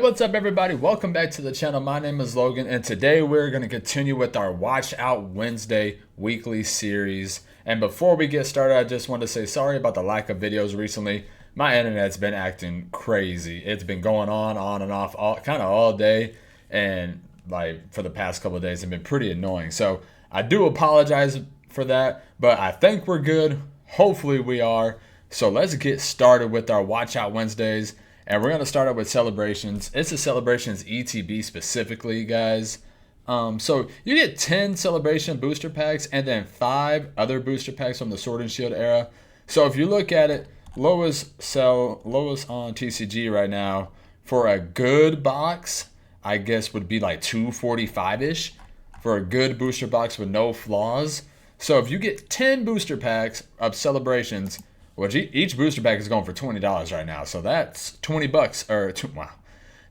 What's up, everybody? Welcome back to the channel. My name is Logan, and today we're going to continue with our Watch Out Wednesday weekly series. And before we get started, I just want to say sorry about the lack of videos recently. My internet's been acting crazy. It's been going on and off all day, and like for the past couple of days, it's been pretty annoying. So I do apologize for that, but I think we're good. Hopefully we are. So let's get started with our Watch Out Wednesdays. And we're going to start out with celebrations. It's a celebrations ETB specifically, guys. So you get 10 celebration booster packs and then 5 other booster packs from the Sword and Shield era. So if you look at it, lowest on TCG right now for a good box, I guess would be like 245-ish for a good booster box with no flaws. So if you get 10 booster packs of celebrations, well, each booster pack is going for $20 right now, so that's $20 wow,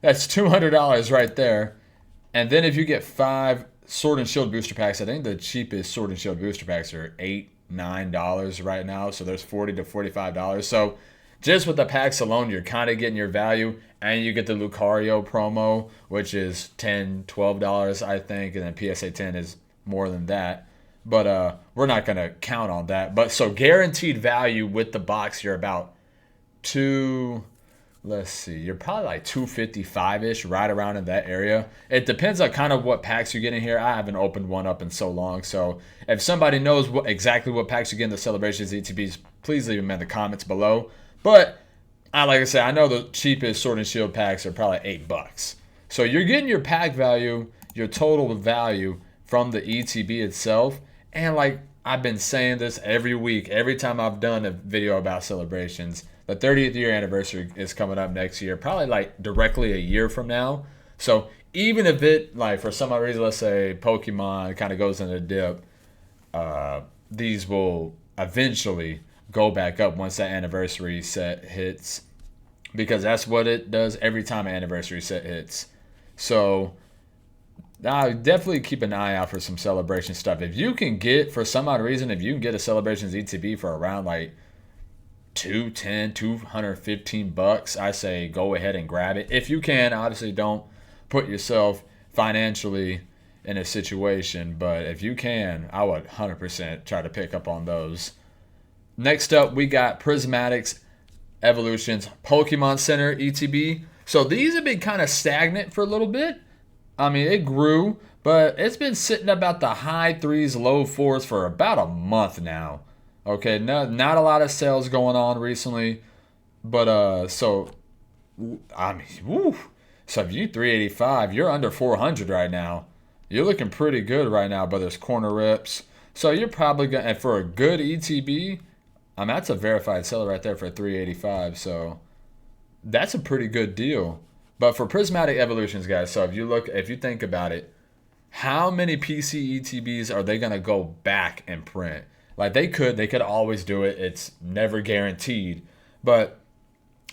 that's $200 right there. And then if you get 5 Sword and Shield booster packs, I think the cheapest Sword and Shield booster packs are $8-9 right now, so there's $40 to $45. So just with the packs alone, you're kind of getting your value, and you get the Lucario promo, which is $10-12, I think, and then PSA 10 is more than that. But we're not going to count on that. But so guaranteed value with the box, you're about you're probably like 255-ish, right around in that area. It depends on kind of what packs you get in here. I haven't opened one up in so long. So if somebody knows exactly what packs you get in the Celebrations ETBs, please leave them in the comments below. But like I said, I know the cheapest Sword and Shield packs are probably $8. So you're getting your pack value, your total value from the ETB itself. And like I've been saying this every week, every time I've done a video about celebrations, the 30th year anniversary is coming up next year, probably like directly a year from now. So even if it, like for some odd reason, let's say Pokemon kind of goes in a dip, these will eventually go back up once that anniversary set hits, because that's what it does every time an anniversary set hits. So definitely keep an eye out for some celebration stuff. If you can get, for some odd reason, if you can get a celebrations ETB for around like $215, I say go ahead and grab it. If you can, obviously don't put yourself financially in a situation, but if you can, I would 100% try to pick up on those. Next up, we got Prismatics Evolutions Pokemon Center ETB. So these have been kind of stagnant for a little bit. I mean, it grew, but it's been sitting about the high 3s, low 4s for about a month now. Okay, not a lot of sales going on recently, but so I mean, woo. So if you 385, you're under 400 right now. You're looking pretty good right now, but there's corner rips. So you're probably gonna, and for a good ETB, I mean that's a verified seller right there for 385. So that's a pretty good deal. But for Prismatic Evolutions, guys, so if you think about it, how many PC ETBs are they going to go back and print? Like they could always do it. It's never guaranteed. But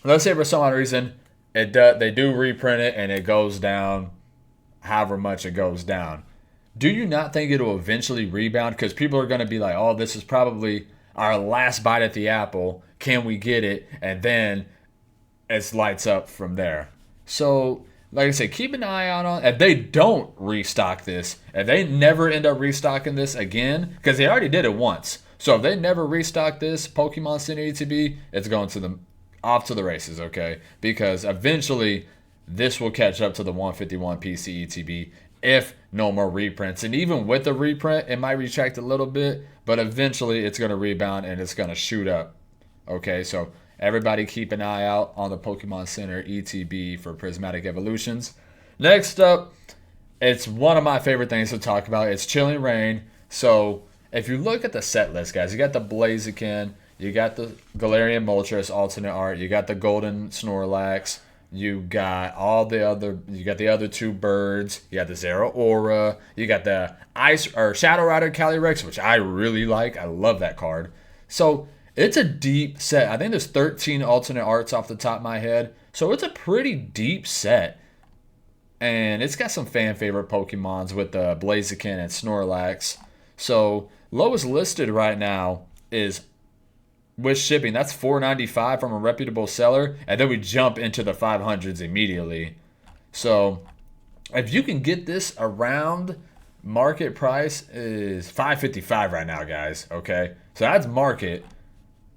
let's say for some odd reason, they do reprint it and it goes down however much it goes down. Do you not think it'll eventually rebound? Because people are going to be like, oh, this is probably our last bite at the apple. Can we get it? And then it lights up from there. So, like I said, keep an eye out on if they don't restock this, if they never end up restocking this again, because they already did it once. So if they never restock this Pokemon Center ETB, it's going to them off to the races, okay? Because eventually this will catch up to the 151 PC ETB if no more reprints. And even with the reprint, it might retract a little bit, but eventually it's going to rebound and it's going to shoot up. Okay, so everybody keep an eye out on the Pokemon Center ETB for Prismatic Evolutions. Next up, it's one of my favorite things to talk about. It's Chilling Reign. So if you look at the set list, guys, you got the Blaziken, you got the Galarian Moltres alternate art, you got the Golden Snorlax, you got the other 2 birds, you got the Zeraora, you got the Shadow Rider Calyrex, which I really like. I love that card. So it's a deep set. I think there's 13 alternate arts off the top of my head. So it's a pretty deep set. And it's got some fan favorite Pokemons with the Blaziken and Snorlax. So lowest listed right now is with shipping, that's $4.95 from a reputable seller, and then we jump into the 500s immediately. So if you can get this around market price is 555 right now, guys. Okay, so that's market,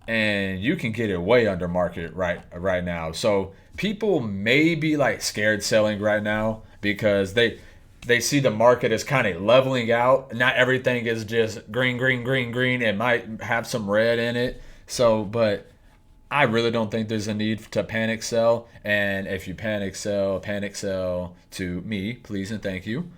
and you can get it way under market right now. So people may be like scared selling right now because they see the market is kind of leveling out. Not everything is just green, green, green, green. It might have some red in it. So, but I really don't think there's a need to panic sell. And if you panic sell to me, please and thank you.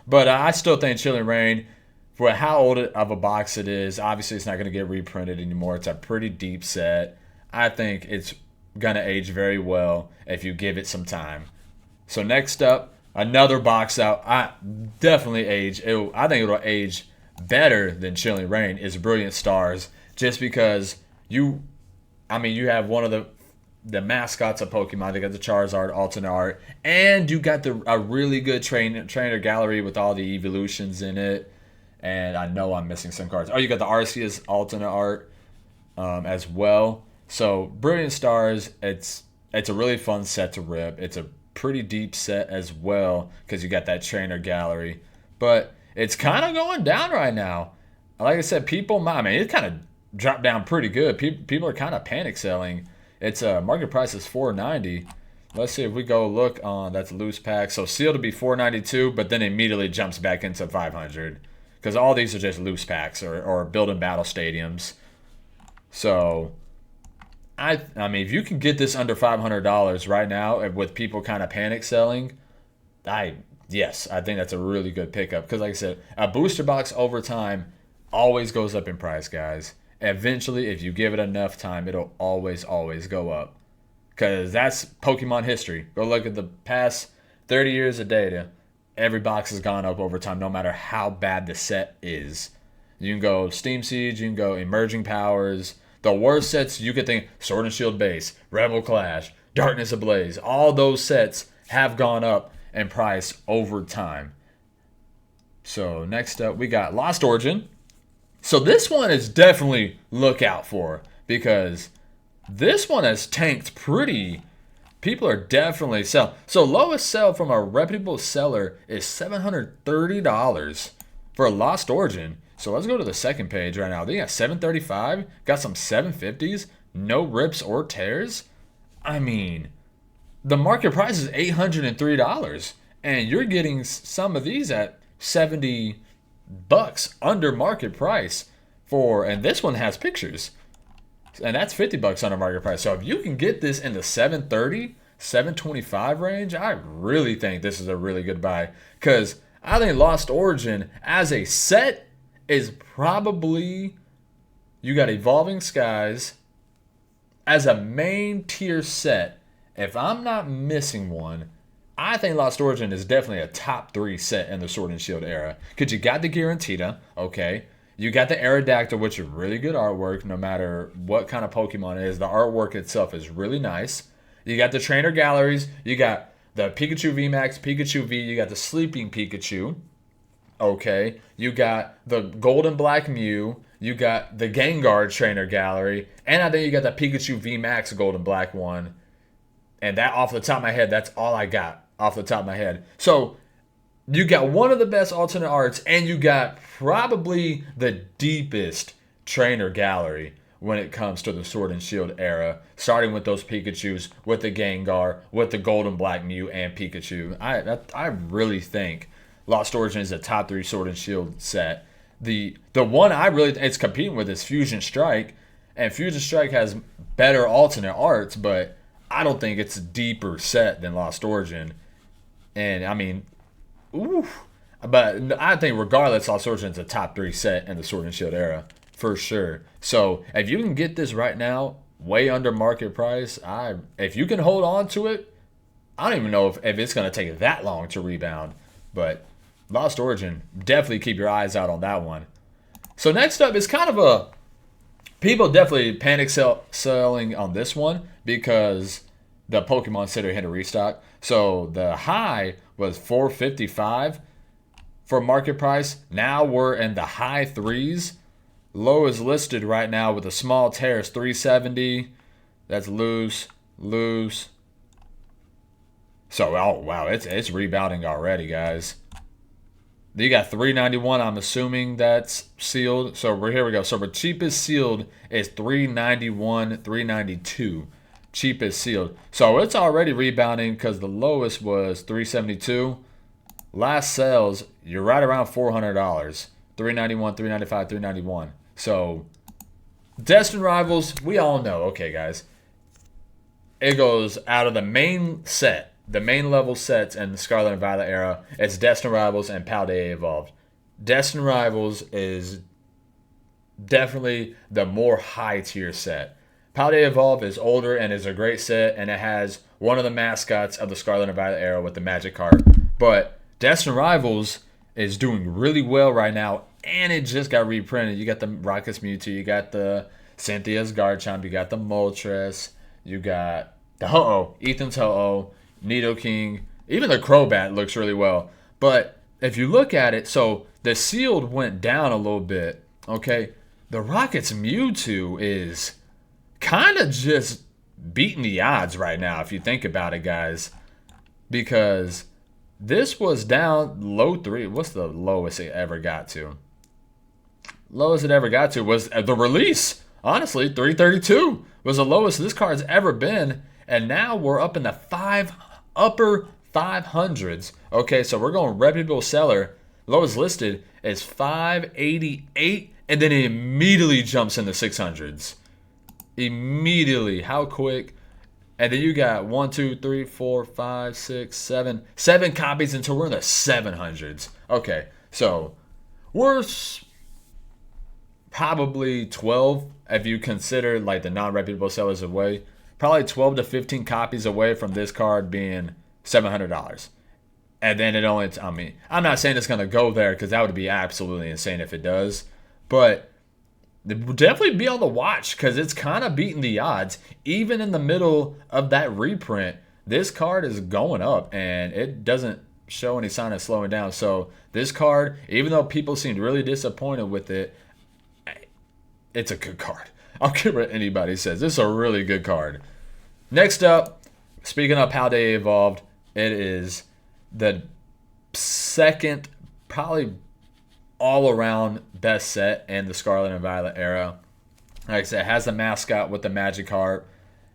But I still think Chilling Reign, for how old of a box it is, obviously it's not going to get reprinted anymore. It's a pretty deep set. I think it's going to age very well if you give it some time. So next up, another box out. I definitely I think it'll age better than Chilling Reign is Brilliant Stars, just because you have one of the mascots of Pokemon. They got the Charizard alternate art, and you got a really good trainer gallery with all the evolutions in it. And I know I'm missing some cards. Oh, you got the Arceus alternate art as well. So Brilliant Stars, it's a really fun set to rip. It's a pretty deep set as well because you got that trainer gallery. But it's kind of going down right now. Like I said, it kind of dropped down pretty good. People are kind of panic selling. Its market price is $490. Let's see if we go look on, that's loose pack. So sealed to be $492, but then immediately jumps back into $500 because all these are just loose packs or building battle stadiums. So I mean, if you can get this under $500 right now with people kind of panic selling, I think that's a really good pickup because, like I said, a booster box over time always goes up in price, guys. Eventually, if you give it enough time, it'll always go up. Because that's Pokemon history. Go look at the past 30 years of data. Every box has gone up over time, no matter how bad the set is. You can go Steam Siege, you can go Emerging Powers. The worst sets you could think, Sword and Shield Base, Rebel Clash, Darkness Ablaze. All those sets have gone up in price over time. So next up, we got Lost Origin. So this one is definitely look out for because this one has tanked pretty. People are definitely selling. So lowest sell from a reputable seller is $730 for a Lost Origin. So let's go to the second page right now. They got $735, got some $750s, no rips or tears. I mean, the market price is $803, and you're getting some of these at $70 under market price and this one has pictures, and that's $50 under market price. So if you can get this in the $730, $725 range, I really think this is a really good buy because I think Lost Origin as a set is probably, you got Evolving Skies as a main tier set. If I'm not missing one, I think Lost Origin is definitely a top 3 set in the Sword and Shield era. Because you got the Giratina, okay. You got the Aerodactyl, which is really good artwork no matter what kind of Pokemon it is. The artwork itself is really nice. You got the trainer galleries. You got the Pikachu VMAX, Pikachu V. You got the Sleeping Pikachu, okay. You got the Golden Black Mew. You got the Gengar trainer gallery. And I think you got the Pikachu VMAX Golden Black one. And that, off the top of my head, that's all I got off the top of my head. So you got one of the best alternate arts, and you got probably the deepest trainer gallery when it comes to the Sword and Shield era, starting with those Pikachus, with the Gengar, with the Golden Black Mew, and Pikachu. I really think Lost Origin is a top 3 Sword and Shield set. The one it's competing with is Fusion Strike, and Fusion Strike has better alternate arts, but I don't think it's a deeper set than Lost Origin. And I mean, but I think regardless, Lost Origin is a top 3 set in the Sword and Shield era for sure. So if you can get this right now, way under market price, if you can hold on to it, I don't even know if it's going to take that long to rebound. But Lost Origin, definitely keep your eyes out on that one. So next up is kind of people definitely panic selling on this one because the Pokemon Center hit a restock. So the high was $455 for market price. Now we're in the high threes. Low is listed right now with a small tear is $370. That's loose. So, oh wow, it's rebounding already, guys. You got 391. I'm assuming that's sealed. So here we go. So the cheapest sealed is 391, 392. Cheapest sealed. So it's already rebounding because the lowest was 372. Last sales, you're right around $400. 391, 395, 391. So Destined Rivals, we all know. Okay, guys. It goes out of the main set, the main level sets in the Scarlet and Violet era. It's Destined Rivals and Paldea Evolved. Destined Rivals is definitely the more high tier set. Paldea Evolved is older and is a great set, and it has one of the mascots of the Scarlet and Violet era with the magic card. But Destined Rivals is doing really well right now, and it just got reprinted. You got the Rocket's Mewtwo, you got the Cynthia's Garchomp, you got the Moltres, you got the Ho-Oh, Ethan's Ho-Oh, Nidoking, even the Crobat looks really well. But if you look at it, so the sealed went down a little bit, okay? The Rocket's Mewtwo is kind of just beating the odds right now, if you think about it, guys. Because this was down low 3. What's the lowest it ever got to? Lowest it ever got to was the release. Honestly, 332 was the lowest this card's ever been. And now we're up in the upper 500s. Okay, so we're going reputable seller. Lowest listed is 588. And then it immediately jumps in the 600s. Immediately. How quick? And then you got 1, 2, 3, 4, 5, 6, 7. 7 copies until we're in the 700s. Okay, so we're probably 12 if you consider like the non-reputable sellers away. Probably 12 to 15 copies away from this card being $700. And then it only, I mean, I'm not saying it's going to go there because that would be absolutely insane if it does. But definitely be on the watch because it's kind of beating the odds. Even in the middle of that reprint, this card is going up and it doesn't show any sign of slowing down. So this card, even though people seemed really disappointed with it, it's a good card. I don't care what anybody says. This is a really good card. Next up, speaking of Paldea Evolved, it is the second, probably all-around best set in the Scarlet and Violet era. Like I said, it has the mascot with the Magikarp,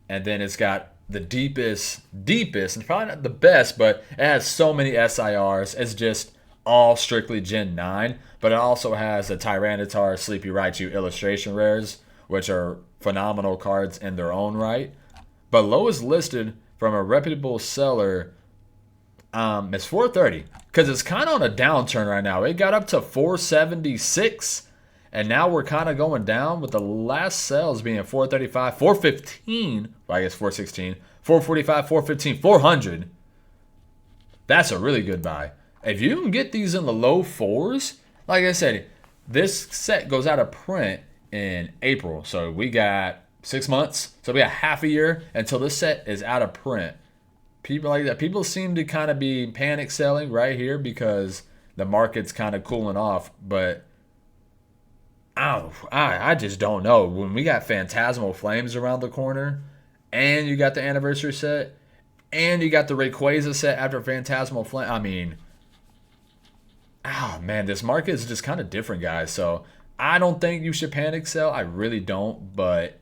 and then it's got the deepest, and probably not the best, but it has so many SIRs. It's just all strictly Gen 9, but it also has the Tyranitar, Sleepy Raichu illustration rares, which are phenomenal cards in their own right. But lowest listed from a reputable seller is 430 because it's kind of on a downturn right now. It got up to 476, and now we're kind of going down with the last sales being 435, 415, well, I guess 416, 445, 415, 400. That's a really good buy. If you can get these in the low 4s, like I said, this set goes out of print in April. So we got 6 months. So we got half a year until this set is out of print. People like that. People seem to kind of be panic selling right here because the market's kind of cooling off. But I just don't know. When we got Phantasmal Flames around the corner, and you got the anniversary set, and you got the Rayquaza set after Phantasmal Flame, I mean, man, this market is just kind of different, guys. So I don't think you should panic sell. I really don't. But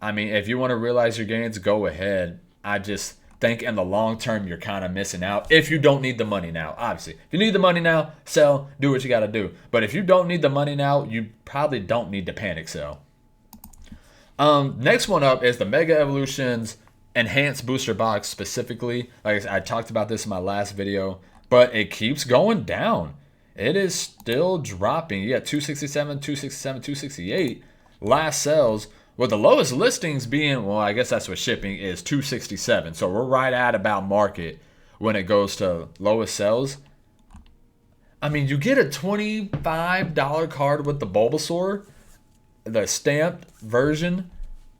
I mean, if you want to realize your gains, go ahead. I just think in the long term, you're kind of missing out if you don't need the money now. Obviously, if you need the money now, sell, do what you got to do. But if you don't need the money now, you probably don't need to panic sell. Next one up is the Mega Evolutions Enhanced Booster Box specifically. Like I talked about this in my last video, but it keeps going down. It is still dropping. You got 267, 267, 268 last sales, with the lowest listings being, well, I guess that's what shipping is, 267. So we're right at about market when it goes to lowest sales. I mean, you get a $25 card with the Bulbasaur, the stamped version.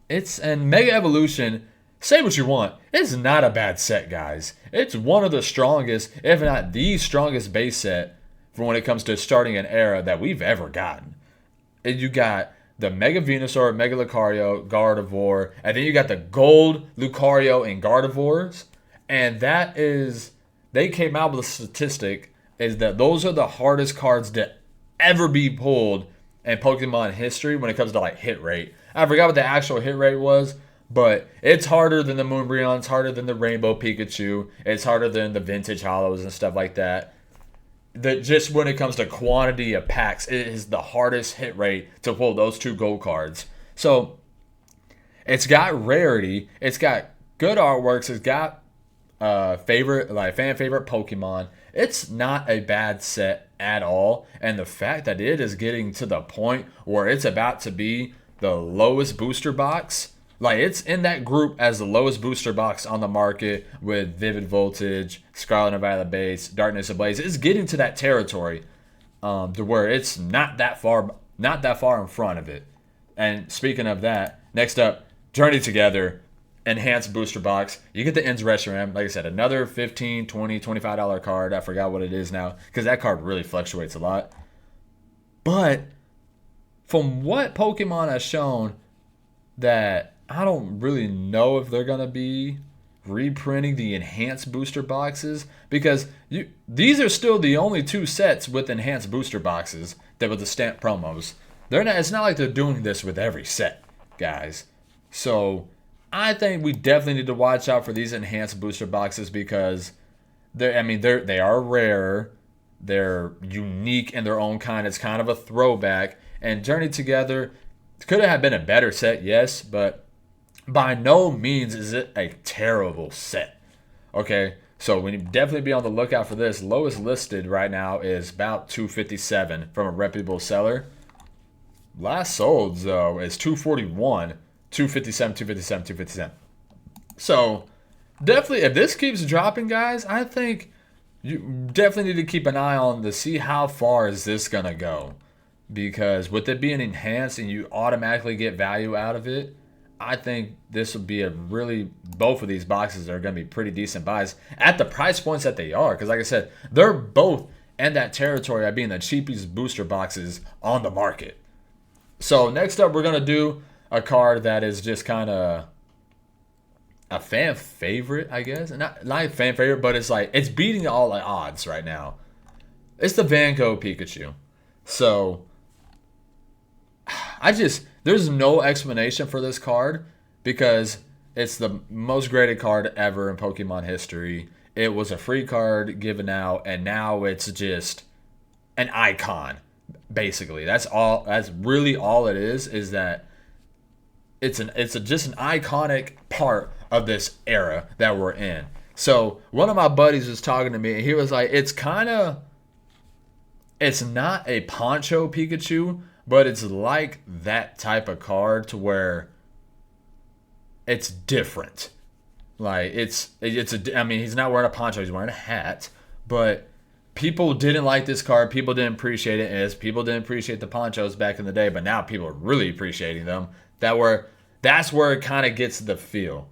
And Mega Evolution, say what you want, it's not a bad set, guys. It's one of the strongest, if not the strongest base set for when it comes to starting an era that we've ever gotten. And you got the Mega Venusaur, Mega Lucario, Gardevoir, and then you got the Gold Lucario and Gardevoirs, And that is, they came out with a statistic is that those are the hardest cards to ever be pulled in Pokemon history when it comes to like hit rate. I forgot what the actual hit rate was, but it's harder than the Moonbreon, it's harder than the Rainbow Pikachu, it's harder than the Vintage Hollows and stuff like that. That just when it comes to quantity of packs, it is the hardest hit rate to pull those two gold cards. So it's got rarity, it's got good artworks, it's got favorite like fan favorite Pokemon. It's not a bad set at all, and the fact that it is getting to the point where it's about to be the lowest booster box, like it's in that group as the lowest booster box on the market with Vivid Voltage, Scarlet and Violet Base, Darkness Ablaze. It's getting to that territory to where it's not that far in front of it. And speaking of that, next up, Journey Together enhanced booster box. You get the Ends Reshiram, like I said, another $15, $20, $25 card. I forgot what it is now because that card really fluctuates a lot. But from what Pokemon has shown, that I don't really know if they're going to be reprinting the enhanced booster boxes, because these are still the only two sets with enhanced booster boxes that with the stamp promos. It's not like they're doing this with every set, guys. So I think we definitely need to watch out for these enhanced booster boxes because they are rare, they're unique in their own kind. It's kind of a throwback. And Journey Together could have been a better set, yes, but by no means is it a terrible set. Okay, so we need definitely be on the lookout for this. Lowest listed right now is about $257 from a reputable seller. Last sold though is $241. 257, 257, 257. So definitely, if this keeps dropping, guys, I think you definitely need to keep an eye on to see how far is this gonna go. Because with it being enhanced and you automatically get value out of it, I think this will be both of these boxes are gonna be pretty decent buys at the price points that they are. Because like I said, they're both in that territory of being the cheapest booster boxes on the market. So next up, we're gonna do a card that is just kind of a fan favorite, I guess. Not a fan favorite, but it's like it's beating all the odds right now. It's the Van Gogh Pikachu. So there's no explanation for this card because it's the most graded card ever in Pokemon history. It was a free card given out, and now it's just an icon. Basically, that's all. That's really all it is that. It's just an iconic part of this era that we're in. So one of my buddies was talking to me, and he was like, it's not a Poncho Pikachu, but it's like that type of card to where it's different. Like he's not wearing a poncho, he's wearing a hat, but people didn't like this card. People didn't appreciate it as people didn't appreciate the ponchos back in the day, but now people are really appreciating them. That's where it kind of gets the feel.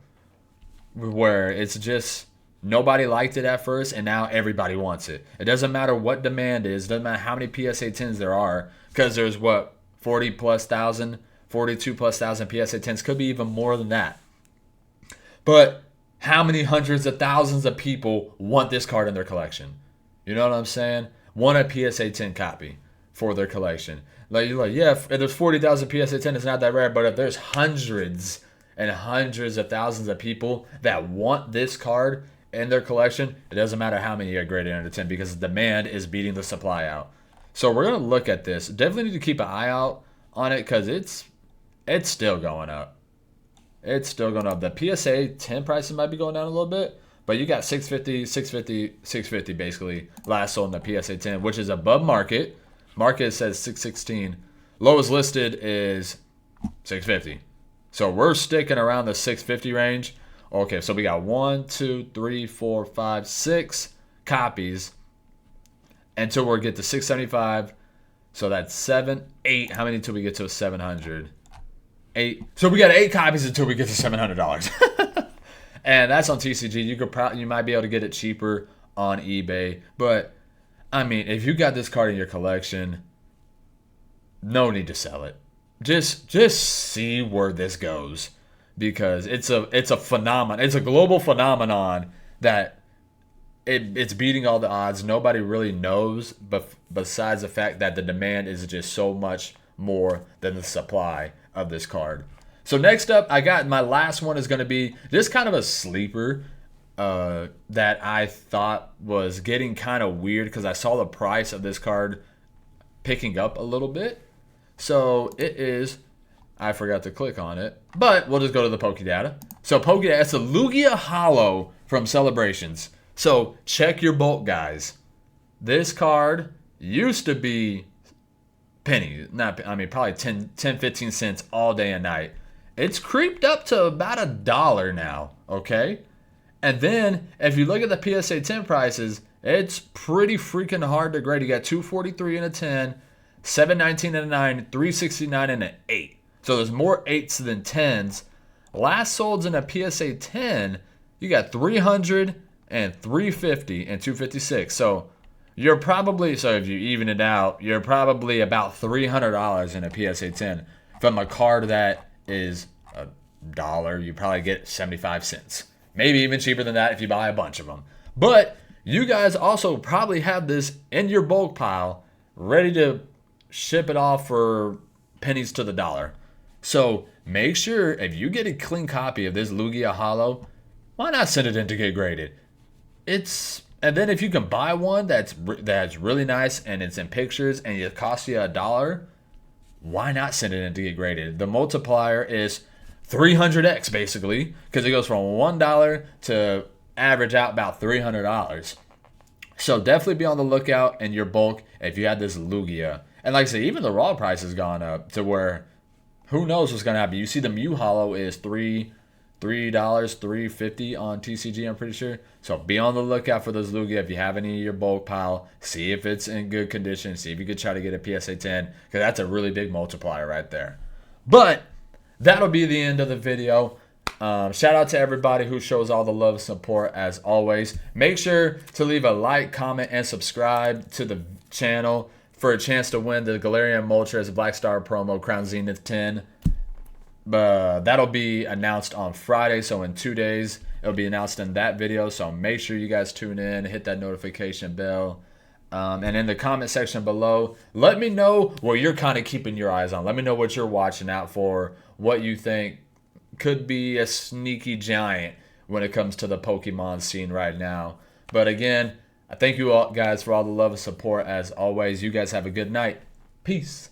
Where it's just nobody liked it at first and now everybody wants it. It doesn't matter what demand is, it doesn't matter how many PSA 10s there are, because there's 42 plus thousand PSA 10s, could be even more than that. But how many hundreds of thousands of people want this card in their collection? You know what I'm saying? Want a PSA 10 copy for their collection. Like you're like, yeah, if there's 40,000 PSA 10, it's not that rare. But if there's hundreds and hundreds of thousands of people that want this card in their collection, it doesn't matter how many are graded under 10 because the demand is beating the supply out. So we're gonna look at this. Definitely need to keep an eye out on it because it's still going up. It's still going up. The PSA 10 prices might be going down a little bit, but you got 650, 650, 650 basically last sold in the PSA 10, which is above market. Market says 616. Lowest listed is 650. So we're sticking around the 650 range. Okay, so we got 1, 2, 3, 4, 5, 6 copies until we get to 675. So that's 7, 8. How many until we get to 700? 8. So we got 8 copies until we get to $700. And that's on TCG. You might be able to get it cheaper on eBay, but I mean, if you got this card in your collection, no need to sell it. Just see where this goes because it's a phenomenon. It's a global phenomenon that it's beating all the odds. Nobody really knows, but besides the fact that the demand is just so much more than the supply of this card. So next up, I got my last one is going to be just kind of a sleeper that I thought was getting kind of weird because I saw the price of this card picking up a little bit. So it is, I forgot to click on it, but we'll just go to the Pokédata. So Pokédata, it's a Lugia Hollow from Celebrations. So check your bulk, guys. This card used to be pennies, probably 10, 15 cents all day and night. It's creeped up to about $1 now, okay? And then if you look at the PSA 10 prices, it's pretty freaking hard to grade. You got 243 in a 10, 719 in a 9, 369 in an 8. So there's more 8s than 10s. Last solds in a PSA 10, you got 300 and 350 and 256. So you're probably, so if you even it out, you're probably about $300 in a PSA 10 from a card that is $1. You probably get 75 cents. Maybe even cheaper than that if you buy a bunch of them. But you guys also probably have this in your bulk pile ready to ship it off for pennies to the dollar. So make sure if you get a clean copy of this Lugia Hollow, why not send it in to get graded? And then if you can buy one that's really nice and it's in pictures and it costs you $1, why not send it in to get graded? The multiplier is 300x basically, because it goes from $1 to average out about $300. So definitely be on the lookout in your bulk if you had this Lugia. And like I said, even the raw price has gone up to where who knows what's gonna happen. You see the Mew Hollow is $3, $3.50 on TCG, I'm pretty sure. So be on the lookout for those Lugia if you have any in your bulk pile. See if it's in good condition. See if you could try to get a PSA 10, because that's a really big multiplier right there. But that'll be the end of the video. Shout out to everybody who shows all the love and support as always. Make sure to leave a like, comment, and subscribe to the channel for a chance to win the Galarian Moltres Black Star promo Crown Zenith 10. But that'll be announced on Friday, so in 2 days it'll be announced in that video. So make sure you guys tune in, hit that notification bell. And in the comment section below, let me know what you're kind of keeping your eyes on. Let me know what you're watching out for, what you think could be a sneaky giant when it comes to the Pokemon scene right now. But again, I thank you all guys for all the love and support as always. You guys have a good night. Peace.